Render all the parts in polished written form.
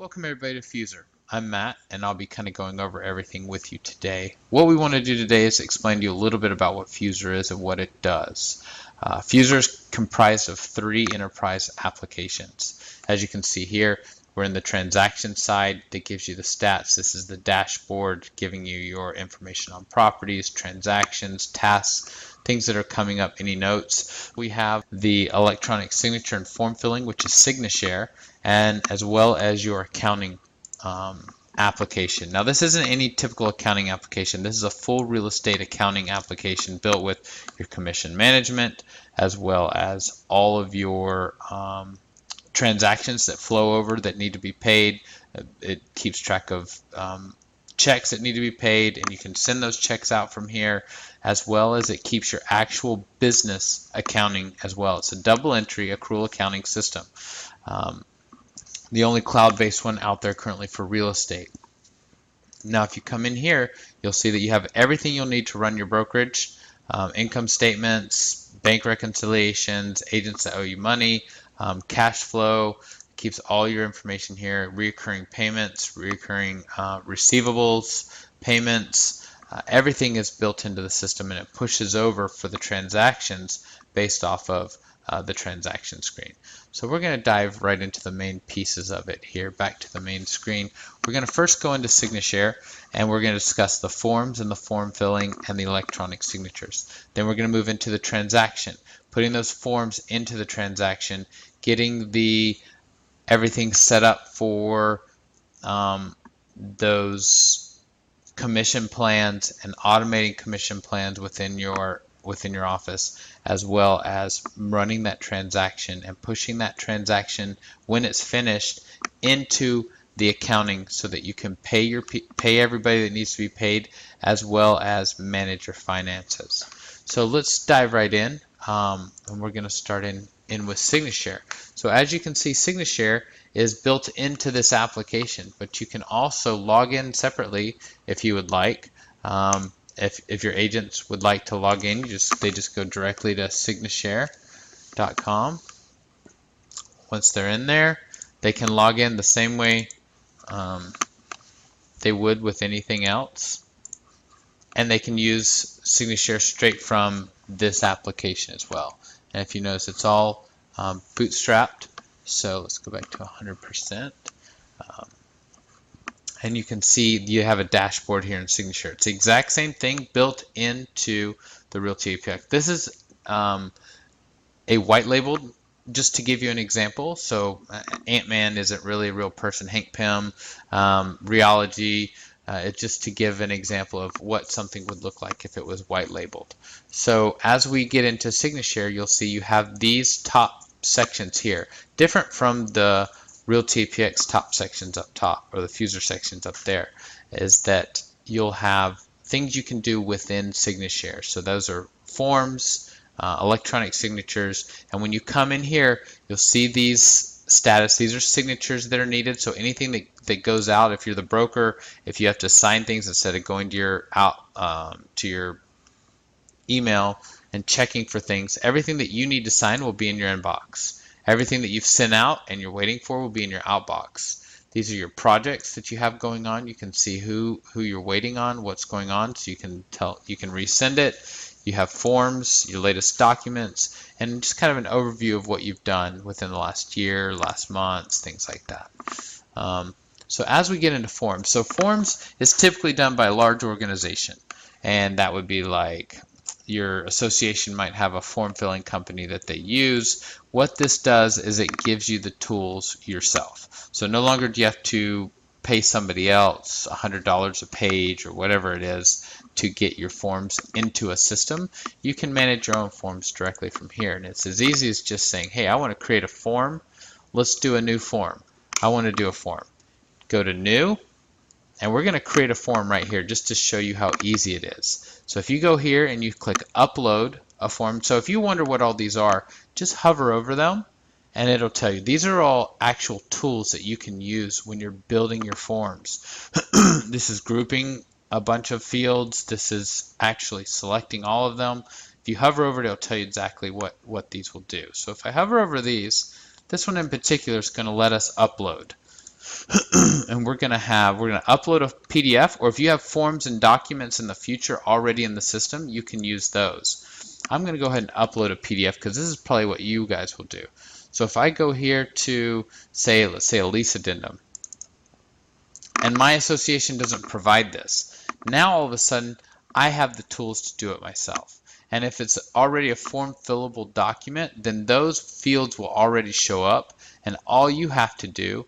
Welcome everybody to Fuzur. I'm Matt and I'll be kind of going over everything with you today. What we want to do today is explain to you a little bit about what Fuzur is and what it does. Fuzur is comprised of 3 enterprise applications. As you can see here, we're in the transaction side that gives you the stats. This is the dashboard giving you your information on properties, transactions, tasks, things that are coming up, any notes. We have the electronic signature and form filling, which is SignaShare, and as well as your accounting application. Now this isn't any typical accounting application. This is a full real estate accounting application built with your commission management as well as all of your transactions that flow over that need to be paid. It keeps track of checks that need to be paid, and you can send those checks out from here, as well as it keeps your actual business accounting as well. It's a double entry accrual accounting system. The only cloud-based one out there currently for real estate. Now if you come in here, you'll see that you have everything you'll need to run your brokerage, income statements, bank reconciliations, agents that owe you money, cash flow, keeps all your information here, recurring payments, recurring receivables, payments, everything is built into the system, and it pushes over for the transactions based off of the transaction screen. So we're going to dive right into the main pieces of it here. Back to the main screen. We're going to first go into SignaShare, and we're going to discuss the forms and the form filling and the electronic signatures. Then we're going to move into the transaction, putting those forms into the transaction, getting everything set up for those commission plans and automating commission plans within your office, as well as running that transaction and pushing that transaction when it's finished into the accounting so that you can pay everybody that needs to be paid, as well as manage your finances. So let's dive right in, and we're going to start in with SignaShare. So as you can see, SignaShare is built into this application, but you can also log in separately if you would like. If your agents would like to log in, they just go directly to signashare.com. Once they're in there, they can log in the same way they would with anything else, and they can use SignaShare straight from this application as well. And if you notice, it's all bootstrapped. So let's go back to 100%. And you can see you have a dashboard here in SignaShare. It's the exact same thing built into the Realty API. This is a white labeled, just to give you an example. So Ant-Man isn't really a real person. Hank Pym, Rheology, it's just to give an example of what something would look like if it was white labeled. So as we get into SignaShare, you'll see you have these top sections here, different from the Realty APX top sections up top, or the Fuzur sections up there, is that you'll have things you can do within SignaShare. So those are forms, electronic signatures, and when you come in here, you'll see these status. These are signatures that are needed. So anything that goes out, if you're the broker, if you have to sign things instead of going to your email and checking for things, everything that you need to sign will be in your inbox. Everything that you've sent out and you're waiting for will be in your outbox. These are your projects that you have going on. You can see who you're waiting on, what's going on, so you can resend it. You have forms, your latest documents, and just kind of an overview of what you've done within the last year, last month, things like that. So as we get into forms, so forms is typically done by a large organization, and that would be like your association might have a form filling company that they use. What this does is it gives you the tools yourself. So no longer do you have to pay somebody else $100 a page or whatever it is to get your forms into a system. You can manage your own forms directly from here, and it's as easy as just saying, hey, I want to create a form. Let's do a new form. I want to do a form. Go to new, and we're going to create a form right here just to show you how easy it is. So if you go here and you click upload a form, so if you wonder what all these are, just hover over them and it'll tell you. These are all actual tools that you can use when you're building your forms. This is grouping a bunch of fields. This is actually selecting all of them. If you hover over it, it'll tell you exactly what these will do. So if I hover over these, this one in particular is going to let us upload. And we're going to upload a PDF, or if you have forms and documents in the future already in the system, you can use those. I'm going to go ahead and upload a PDF because this is probably what you guys will do. So if I go here to say, let's say a lease addendum, and my association doesn't provide this, now all of a sudden I have the tools to do it myself. And if it's already a form fillable document, then those fields will already show up, and all you have to do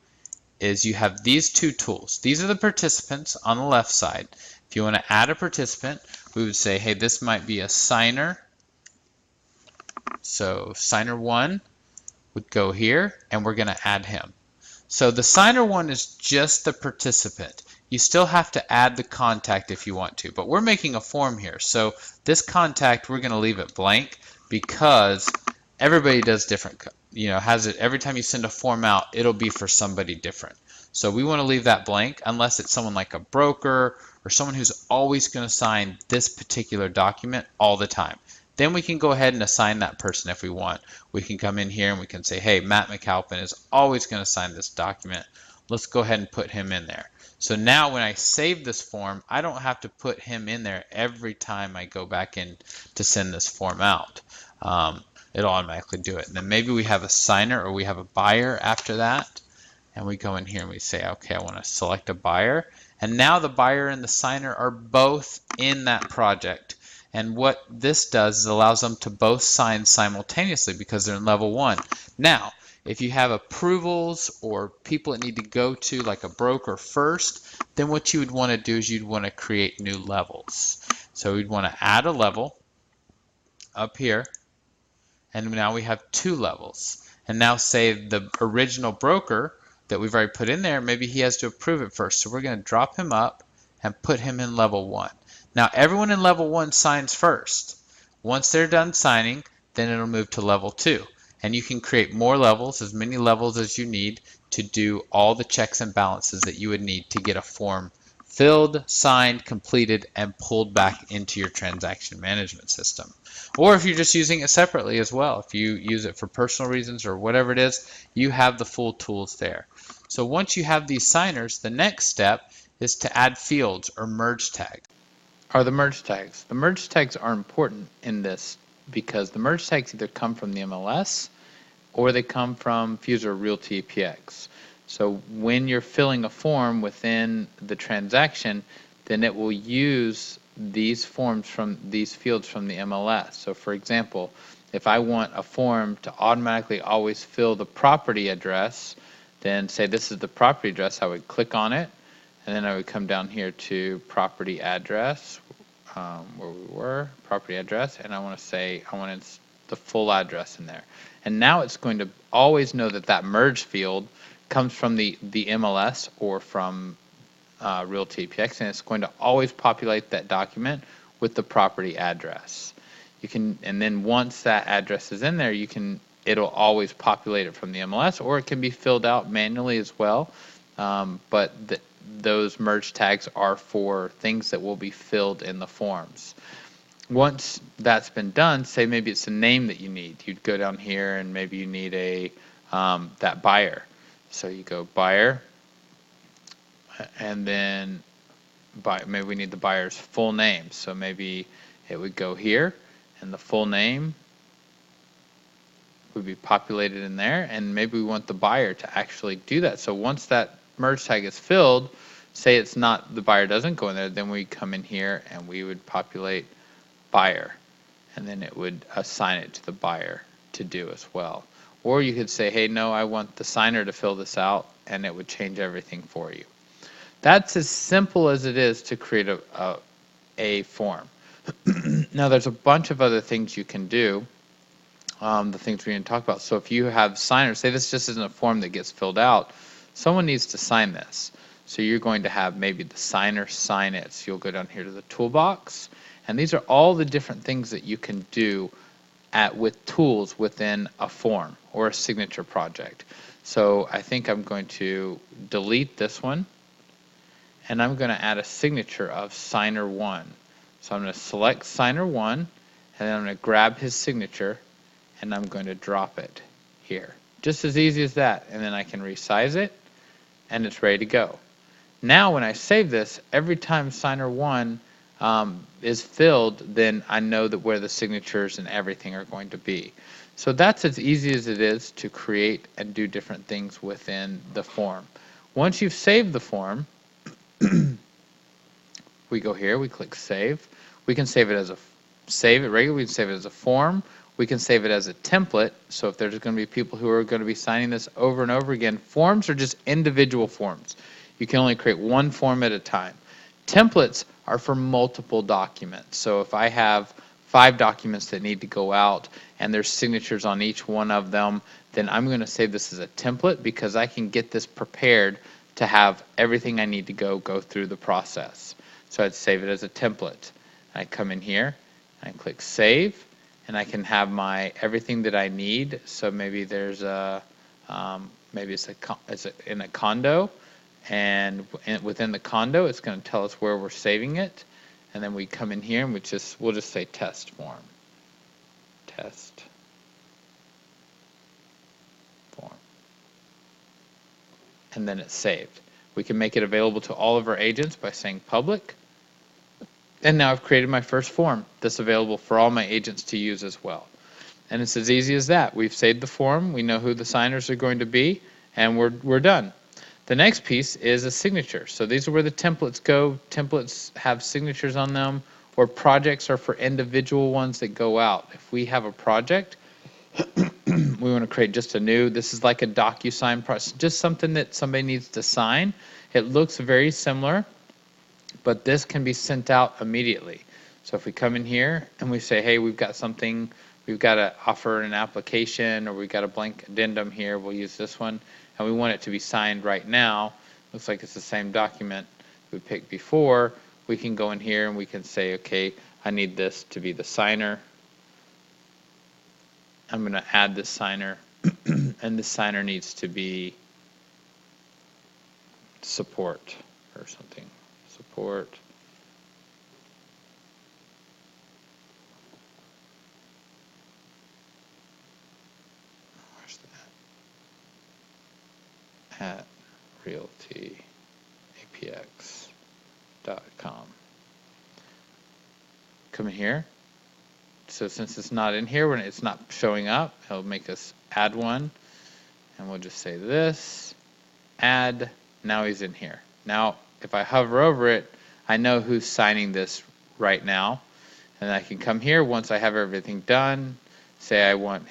is you have these two tools. These are the participants on the left side. If you want to add a participant, we would say, hey, this might be a signer. So signer 1 would go here, and we're going to add him. So the signer 1 is just the participant. You still have to add the contact if you want to, but we're making a form here. So this contact, we're going to leave it blank because everybody does different, has it every time you send a form out, it'll be for somebody different. So we want to leave that blank unless it's someone like a broker or someone who's always going to sign this particular document all the time. Then we can go ahead and assign that person if we want. We can come in here and we can say, hey, Matt McAlpin is always going to sign this document. Let's go ahead and put him in there. So now when I save this form, I don't have to put him in there every time I go back in to send this form out. It'll automatically do it. And then maybe we have a signer or we have a buyer after that. And we go in here and we say, okay, I want to select a buyer. And now the buyer and the signer are both in that project. And what this does is allows them to both sign simultaneously because they're in level 1. Now, if you have approvals or people that need to go to like a broker first, then what you would want to do is you'd want to create new levels. So we'd want to add a level up here. And now we have 2 levels. And now say the original broker that we've already put in there, maybe he has to approve it first. So we're going to drop him up and put him in level 1. Now everyone in level 1 signs first. Once they're done signing, then it'll move to level 2. And you can create more levels, as many levels as you need to do all the checks and balances that you would need to get a form filled, signed, completed, and pulled back into your transaction management system. Or if you're just using it separately as well, if you use it for personal reasons or whatever it is, you have the full tools there. So once you have these signers, the next step is to add fields or merge tags. The merge tags. The merge tags are important in this because the merge tags either come from the MLS or they come from Fuzur Realty APX. So when you're filling a form within the transaction, then it will use these forms from these fields from the MLS. So for example, if I want a form to automatically always fill the property address, then say this is the property address, I would click on it, and then I would come down here to property address, where we were, property address, and I want to say I want the full address in there. And now it's going to always know that that merge field comes from the MLS or from Realty APX, and it's going to always populate that document with the property address. And then once that address is in there, it'll always populate it from the MLS, or it can be filled out manually as well. But those merge tags are for things that will be filled in the forms. Once that's been done, say maybe it's a name that you need. You'd go down here and maybe you need that buyer. So you go buyer, and then maybe we need the buyer's full name. So maybe it would go here, and the full name would be populated in there, and maybe we want the buyer to actually do that. So once that merge tag is filled, say the buyer doesn't go in there, then we come in here and we would populate buyer, and then it would assign it to the buyer to do as well. Or you could say, hey, no, I want the signer to fill this out, and it would change everything for you. That's as simple as it is to create a form. Now there's a bunch of other things you can do, the things we're going to talk about. So if you have signers, say this just isn't a form that gets filled out, someone needs to sign this. So you're going to have maybe the signer sign it. So you'll go down here to the toolbox, and these are all the different things that you can do with tools within a form or a signature project. So I think I'm going to delete this one, and I'm going to add a signature of signer 1. So I'm going to select signer 1, and then I'm going to grab his signature, and I'm going to drop it here. Just as easy as that. And then I can resize it, and it's ready to go. Now when I save this, every time signer 1 is filled, then I know that where the signatures and everything are going to be. So that's as easy as it is to create and do different things within the form. Once you've saved the form, we go here, we click save. We can save it as a regular, we can save it as a form, we can save it as a template. So if there's going to be people who are going to be signing this over and over again, forms are just individual forms. You can only create one form at a time. Templates are for multiple documents. So if I have 5 documents that need to go out and there's signatures on each one of them, then I'm going to save this as a template because I can get this prepared to have everything I need to go through the process. So I'd save it as a template. I come in here, I click save, and I can have my everything that I need. So maybe there's a maybe it's in a condo, and within the condo it's going to tell us where we're saving it, and then we come in here and we'll just say test form. Test form. And then it's saved. We can make it available to all of our agents by saying public. And now I've created my first form that's available for all my agents to use as well. And it's as easy as that. We've saved the form, we know who the signers are going to be, and we're done. The next piece is a signature. So these are where the templates go. Templates have signatures on them, or projects are for individual ones that go out. If we have a project, we want to create just a new, this is like a DocuSign process, just something that somebody needs to sign. It looks very similar, but this can be sent out immediately. So if we come in here and we say, hey, we've got something, we've got to offer an application, or we've got a blank addendum here, we'll use this one, and we want it to be signed right now. Looks like it's the same document we picked before. We can go in here and we can say, okay, I need this to be the signer. I'm going to add this signer, and this signer needs to be support or something. Support. Where's that? At realtyapx.com. Come in here. So since it's not in here, when it's not showing up, it'll make us add one, and we'll just say this, add. Now he's in here. Now if I hover over it, I know who's signing this right now, and I can come here once I have everything done, say I want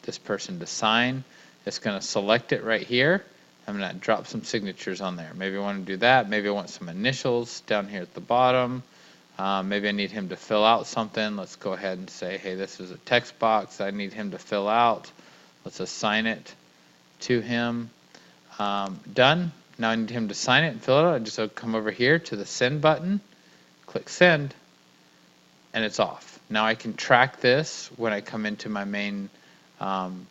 this person to sign. It's going to select it right here. I'm going to drop some signatures on there. Maybe I want to do that. Maybe I want some initials down here at the bottom. Maybe I need him to fill out something. Let's go ahead and say, hey, this is a text box I need him to fill out. Let's assign it to him. Done. Now I need him to sign it and fill it out. I just come over here to the send button, click send, and it's off. Now I can track this when I come into my main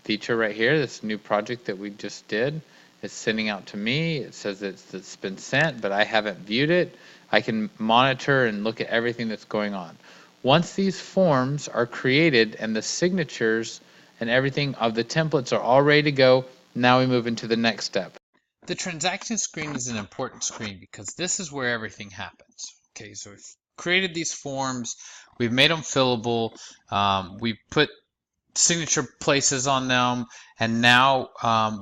feature right here, this new project that we just did. It's sending out to me. It says it's been sent, but I haven't viewed it. I can monitor and look at everything that's going on. Once these forms are created and the signatures and everything of the templates are all ready to go, now we move into the next step. The transaction screen is an important screen because this is where everything happens. Okay, so we've created these forms, we've made them fillable, we've put signature places on them, and now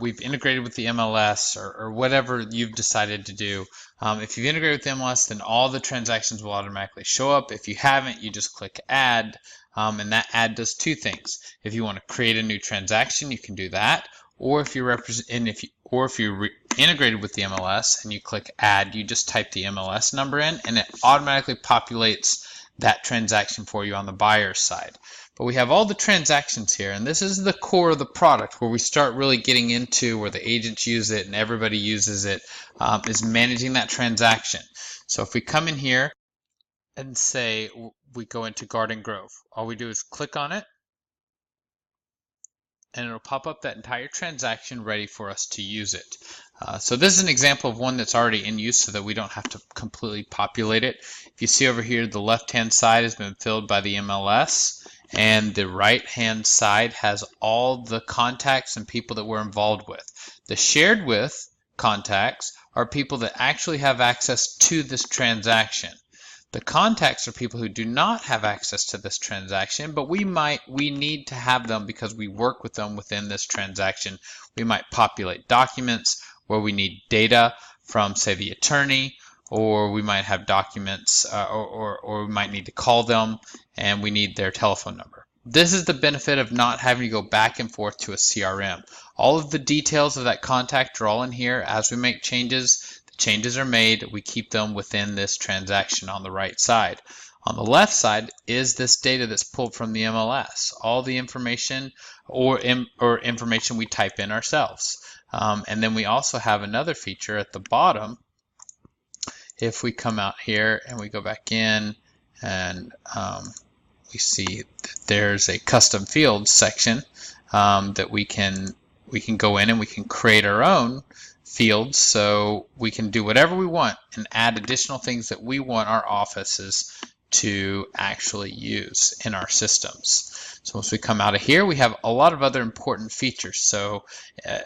we've integrated with the MLS or whatever you've decided to do. If you've integrated with the MLS, then all the transactions will automatically show up. If you haven't, you just click add, and that add does two things. If you want to create a new transaction, you can do that. Or if you're integrated with the MLS and you click add, you just type the MLS number in and it automatically populates that transaction for you on the buyer's side. But we have all the transactions here, and this is the core of the product where we start really getting into where the agents use it and everybody uses it, is managing that transaction. So if we come in here and say we go into Garden Grove, all we do is click on it, and it'll pop up that entire transaction ready for us to use it. So this is an example of one that's already in use so that we don't have to completely populate it. If you see over here, the left-hand side has been filled by the MLS, and the right-hand side has all the contacts and people that we're involved with. The shared with contacts are people that actually have access to this transaction. The contacts are people who do not have access to this transaction, but we need to have them because we work with them within this transaction. We might populate documents where we need data from, say, the attorney, or we might have documents, or we might need to call them and we need their telephone number. This is the benefit of not having to go back and forth to a CRM. All of the details of that contact are all in here. As we make changes, the changes are made. We keep them within this transaction on the right side. On the left side is this data that's pulled from the MLS, all the information or information we type in ourselves. And then we also have another feature at the bottom. If we come out here and we go back in and we see that there's a custom fields section that we can go in and we can create our own fields, so we can do whatever we want and add additional things that we want our offices to actually use in our systems. So once we come out of here, we have a lot of other important features. So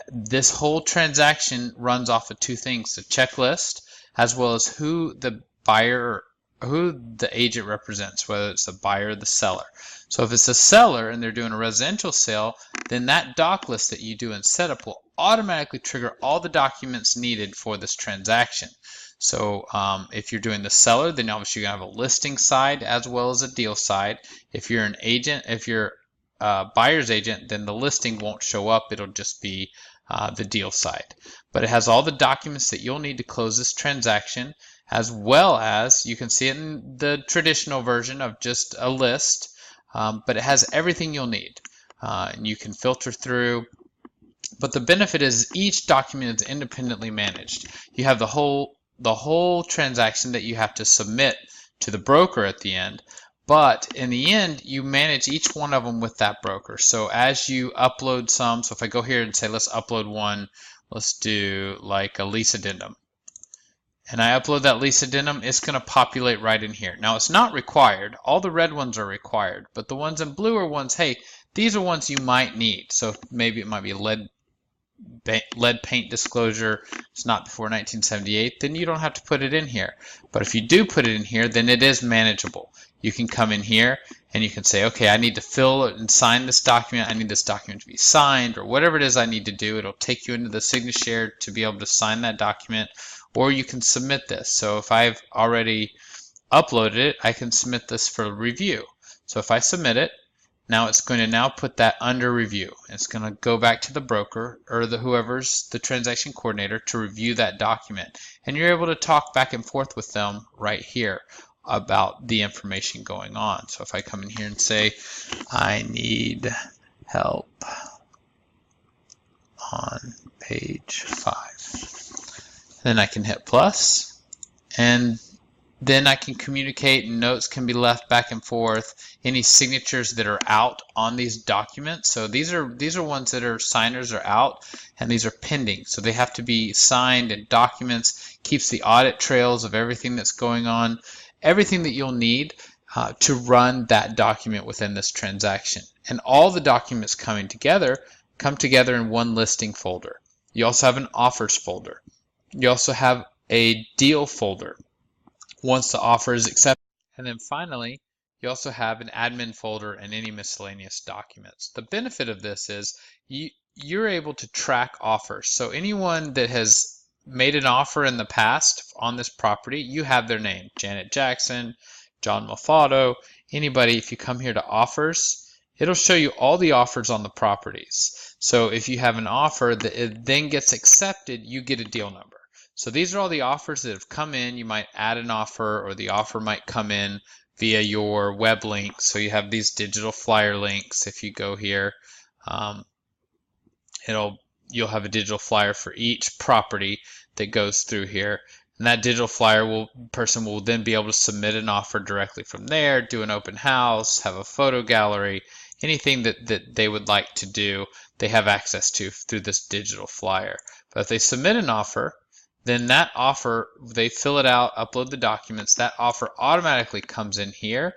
this whole transaction runs off of two things: the checklist, as well as who the buyer, who the agent represents, whether it's the buyer or the seller. So if it's a seller and they're doing a residential sale, then that doc list that you do in setup will automatically trigger all the documents needed for this transaction. So if you're doing the seller, then obviously you're going to have a listing side as well as a deal side. If you're an agent, if you're a buyer's agent, then the listing won't show up. It'll just be the deal side. But it has all the documents that you'll need to close this transaction, as well as you can see it in the traditional version of just a list, but it has everything you'll need. And you can filter through. But the benefit is each document is independently managed. You have the whole transaction that you have to submit to the broker at the end. But in the end, you manage each one of them with that broker. So as you upload some, so if I go here and say, let's upload one, let's do like a lease addendum. And I upload that lease addendum, it's going to populate right in here. Now, it's not required. All the red ones are required, but the ones in blue are ones, hey, these are ones you might need. So maybe it might be a lead paint disclosure. It's not before 1978, then you don't have to put it in here. But if you do put it in here, then it is manageable. You can come in here and you can say, okay, I need to fill and sign this document. I need this document to be signed, or whatever it is I need to do. It'll take you into the signature to be able to sign that document, or you can submit this. So if I've already uploaded it, I can submit this for review. So if I submit it, now it's going to now put that under review. It's going to go back to the broker or whoever's the transaction coordinator to review that document. And you're able to talk back and forth with them right here about the information going on. So if I come in here and say, I need help on page 5, then I can hit plus, and then I can communicate, and notes can be left back and forth. Any signatures that are out on these documents. So these are ones that are signers are out, and these are pending. So they have to be signed, and documents keeps the audit trails of everything that's going on, everything that you'll need to run that document within this transaction. And all the documents come together in one listing folder. You also have an offers folder. You also have a deal folder once the offer is accepted. And then finally, you also have an admin folder and any miscellaneous documents. The benefit of this is you're able to track offers. So anyone that has made an offer in the past on this property, you have their name: Janet Jackson, John Malfado, anybody. If you come here to offers, it'll show you all the offers on the properties. So if you have an offer that it then gets accepted, you get a deal number. So these are all the offers that have come in. You might add an offer, or the offer might come in via your web link. So you have these digital flyer links. If you go here, you'll have a digital flyer for each property that goes through here. And that digital flyer person will then be able to submit an offer directly from there, do an open house, have a photo gallery, anything that they would like to do, they have access to through this digital flyer. But if they submit an offer, then that offer, they fill it out, upload the documents, that offer automatically comes in here,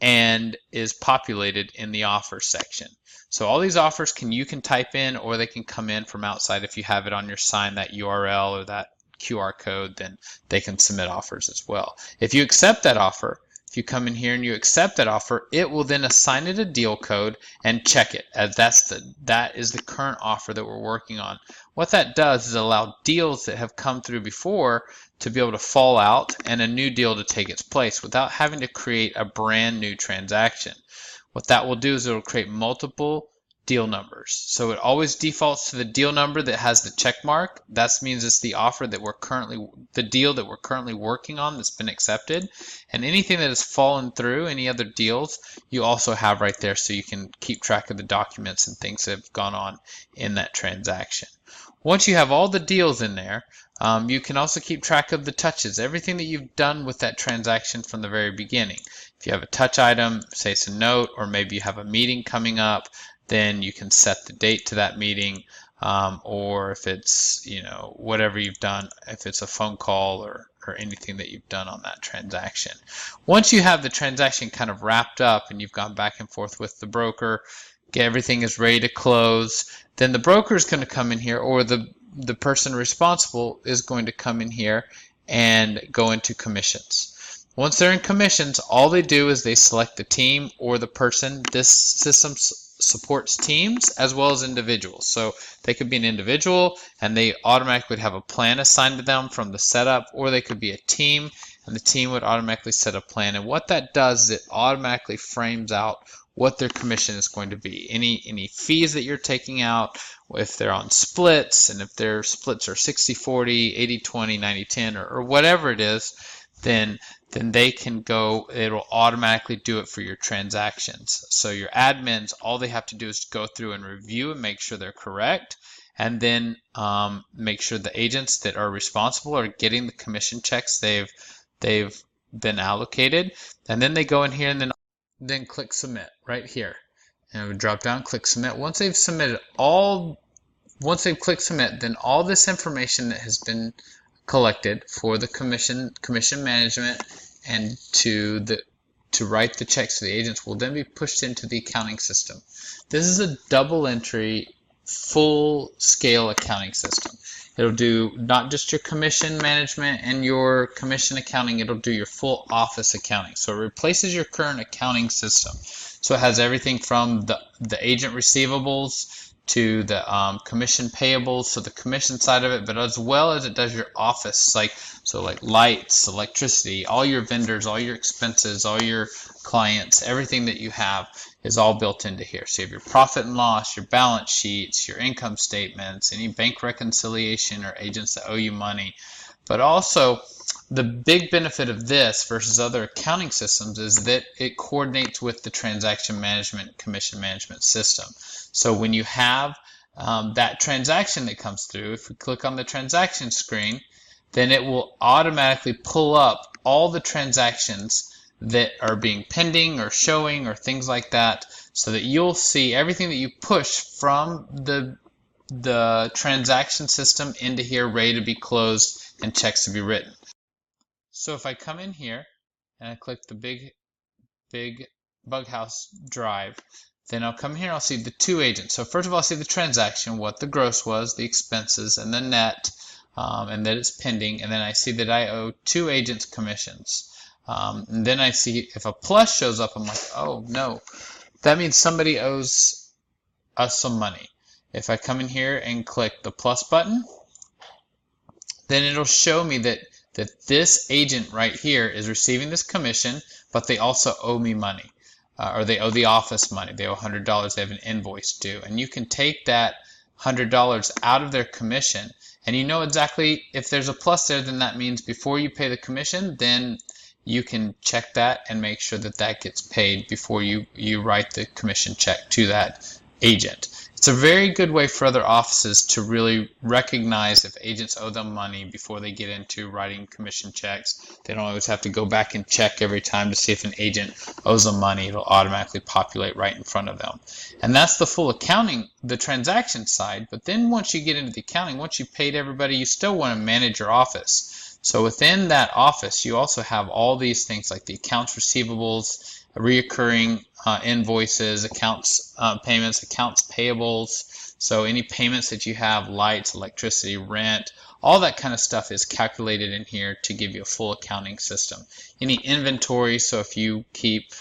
and is populated in the offers section. So all these offers you can type in, or they can come in from outside. If you have it on your sign, that URL or that QR code, then they can submit offers as well. If you accept that offer, if you come in here and you accept that offer, it will then assign it a deal code and check it, as that is the current offer that we're working on. What that does is allow deals that have come through before to be able to fall out and a new deal to take its place without having to create a brand new transaction. What that will do is it will create multiple deal numbers. So it always defaults to the deal number that has the check mark. That means it's the offer that the deal that we're currently working on that's been accepted. And anything that has fallen through, any other deals, you also have right there, so you can keep track of the documents and things that have gone on in that transaction. Once you have all the deals in there, you can also keep track of the touches, everything that you've done with that transaction from the very beginning. If you have a touch item, say it's a note, or maybe you have a meeting coming up, then you can set the date to that meeting, or if it's, whatever you've done, if it's a phone call or anything that you've done on that transaction. Once you have the transaction kind of wrapped up and you've gone back and forth with the broker, everything is ready to close, then the broker is going to come in here, or the person responsible is going to come in here and go into commissions. Once they're in commissions, all they do is they select the team or the person. This system supports teams as well as individuals. So they could be an individual and they automatically would have a plan assigned to them from the setup, or they could be a team and the team would automatically set a plan. And what that does is it automatically frames out what their commission is going to be. Any fees that you're taking out, if they're on splits, and if their splits are 60-40, 80-20, 90-10, or whatever it is, then they can go, it'll automatically do it for your transactions. So your admins, all they have to do is go through and review and make sure they're correct, and then make sure the agents that are responsible are getting the commission checks they've been allocated. And then they go in here and then click submit right here. And we drop down, click submit. Once they've clicked submit, then all this information that has been collected for the commission management and to write the checks to the agents will then be pushed into the accounting system. This is a double entry, full scale accounting system. It'll do not just your commission management and your commission accounting, it'll do your full office accounting. So it replaces your current accounting system. So it has everything from the agent receivables to the commission payables, so the commission side of it, but as well as it does your office, like lights, electricity, all your vendors, all your expenses, all your clients, everything that you have is all built into here. So you have your profit and loss, your balance sheets, your income statements, any bank reconciliation or agents that owe you money. But also, the big benefit of this versus other accounting systems is that it coordinates with the transaction management, commission management system. So when you have that transaction that comes through, if we click on the transaction screen, then it will automatically pull up all the transactions that are being pending or showing or things like that, so that you'll see everything that you push from the transaction system into here ready to be closed and checks to be written. So if I come in here and I click the big bug house drive, then I'll come here, I'll see the two agents. So first of all, I'll see the transaction, what the gross was, the expenses, and the net, and that it's pending. And then I see that I owe two agents commissions. And then I see if a plus shows up, I'm like, oh no, that means somebody owes us some money. If I come in here and click the plus button, then it'll show me that this agent right here is receiving this commission, but they also owe me money, or they owe the office money. They owe $100. They have an invoice due, and you can take that $100 out of their commission, and you know exactly if there's a plus there, then that means before you pay the commission, then you can check that and make sure that that gets paid before you write the commission check to that agent. It's a very good way for other offices to really recognize if agents owe them money before they get into writing commission checks. They don't always have to go back and check every time to see if an agent owes them money. It'll automatically populate right in front of them. And that's the full accounting, the transaction side. But then once you get into the accounting, once you paid everybody, you still want to manage your office. So within that office, you also have all these things like the accounts receivables reoccurring invoices, accounts payments, accounts payables. So any payments that you have, lights, electricity, rent, all that kind of stuff is calculated in here to give you a full accounting system. Any inventory, so if you keep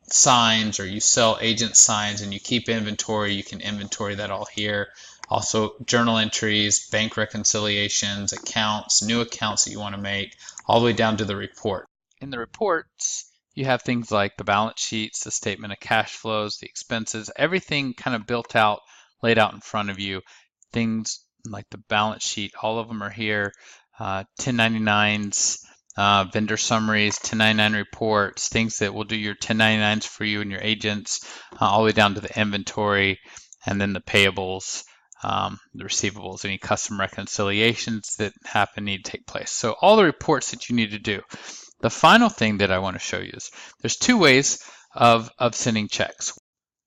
signs or you sell agent signs and you keep inventory, you can inventory that all here. Also journal entries, bank reconciliations, accounts, new accounts that you want to make, all the way down to the report. In the reports, you have things like the balance sheets, the statement of cash flows, the expenses, everything kind of built out, laid out in front of you. Things like the balance sheet, all of them are here. 1099s, vendor summaries, 1099 reports, things that will do your 1099s for you and your agents, all the way down to the inventory, and then the payables, the receivables, any custom reconciliations that happen need to take place. So all the reports that you need to do. The final thing that I want to show you is there's two ways of sending checks.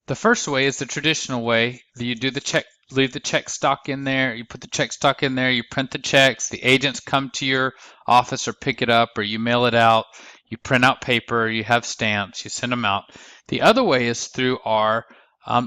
The first way is the traditional way that you do the check, leave the check stock in there, you put the check stock in there, you print the checks, the agents come to your office or pick it up, or you mail it out, you print out paper, you have stamps, you send them out. The other way is through our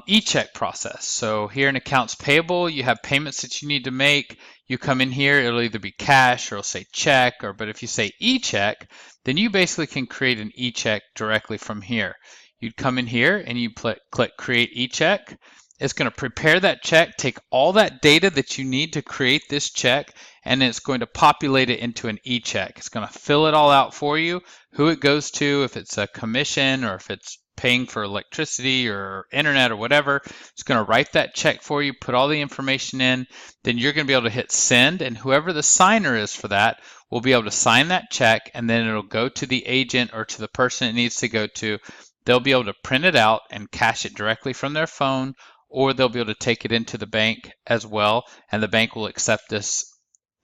e-check process. So here in accounts payable, you have payments that you need to make. You come in here, it'll either be cash or it'll say check, but if you say e-check, then you basically can create an e-check directly from here. You'd come in here and you click create e-check. It's going to prepare that check, take all that data that you need to create this check, and it's going to populate it into an e-check. It's going to fill it all out for you, who it goes to, if it's a commission or if it's paying for electricity or internet or whatever. It's going to write that check for you, put all the information in, then you're going to be able to hit send, and whoever the signer is for that will be able to sign that check, and then it'll go to the agent or to the person it needs to go to. They'll be able to print it out and cash it directly from their phone, or they'll be able to take it into the bank as well, and the bank will accept this.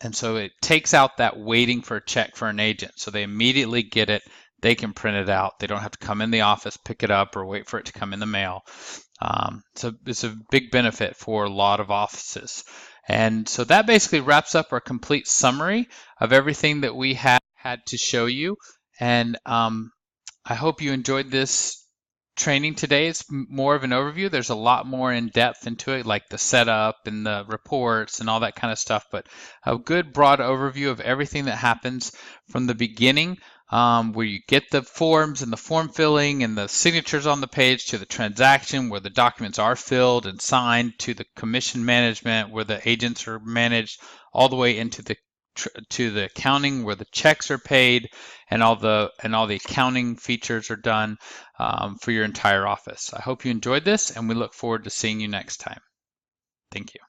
And so it takes out that waiting for a check for an agent. So they immediately get it, they can print it out. They don't have to come in the office, pick it up, or wait for it to come in the mail. So it's a big benefit for a lot of offices. And so that basically wraps up our complete summary of everything that we had to show you. And I hope you enjoyed this training today. It's more of an overview. There's a lot more in depth into it, like the setup and the reports and all that kind of stuff, but a good broad overview of everything that happens from the beginning, where you get the forms and the form filling and the signatures on the page, to the transaction where the documents are filled and signed, to the commission management where the agents are managed, all the way into the accounting where the checks are paid, and all the accounting features are done for your entire office. I hope you enjoyed this, and we look forward to seeing you next time. Thank you.